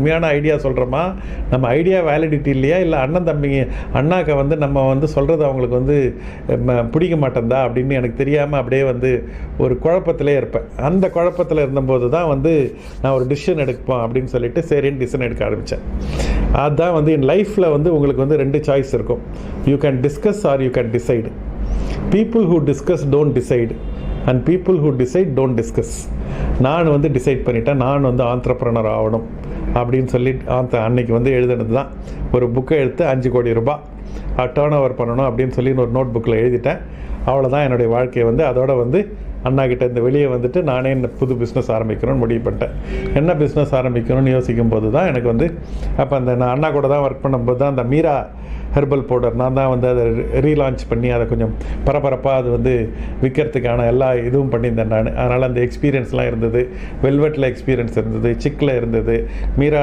உண்மையான ஐடியா சொல்கிறோமா, நம்ம ஐடியா வேலிடிட்டி இல்லையா, இல்லை அண்ணன் தம்பிங்க அண்ணாக்க வந்து நம்ம வந்து சொல்கிறது அவங்களுக்கு வந்து பிடிக்க மாட்டேன்தா அப்படின்னு எனக்கு தெரியாமல் அப்படியே வந்து ஒரு குழப்பத்திலே இருப்பேன். அந்த குழப்பத்தில் இருந்தபோது தான் வந்து நான் ஒரு டிசிஷன் எடுப்போம் அப்படின்னு சொல்லிட்டு சரின்னு டிசிஷன் எடுக்க ஆரம்பித்தேன். அதுதான் வந்து என் லைஃப்பில் வந்து உங்களுக்கு வந்து 2 சாய்ஸ் இருக்கும். You can discuss are you can decide. People who discuss don't decide and people who decide don't discuss. நான் வந்து டிசைட் பண்ணிட்டேன், நான் வந்து ஆண்டர்ப்ரனர் ஆகணும் அப்படின்னு சொல்லி அன்னைக்கு வந்து எழுதுனது தான். ஒரு புக்கை எடுத்து 5 கோடி ரூபாய் டேர்ன் ஓவர் பண்ணணும் அப்படின்னு சொல்லி ஒரு நோட் புக்கில் எழுதிட்டேன். அவ்வளோதான் என்னுடைய வாழ்க்கையை வந்து அதோட வந்து அண்ணாக்கிட்ட இந்த வெளியே வந்துட்டு நானே இந்த புது பிஸ்னஸ் ஆரம்பிக்கணும்னு முடிவு பண்ணிட்டேன். என்ன பிஸ்னஸ் ஆரம்பிக்கணும்னு யோசிக்கும் போது தான் எனக்கு வந்து அப்போ அந்த நான் அண்ணா கூட தான் ஒர்க் பண்ணும்போது தான் அந்த மீரா ஹெர்பல் பவுடர் நான் தான் வந்து அதை ரீலான்ச் பண்ணி அதை கொஞ்சம் பரபரப்பாக அது வந்து விற்கிறதுக்கான எல்லா இதுவும் பண்ணியிருந்தேன் நான். அதனால் அந்த எக்ஸ்பீரியன்ஸ்லாம் இருந்தது. வெல்வெட்டில் எக்ஸ்பீரியன்ஸ் இருந்தது, சிக்கில் இருந்தது, மீரா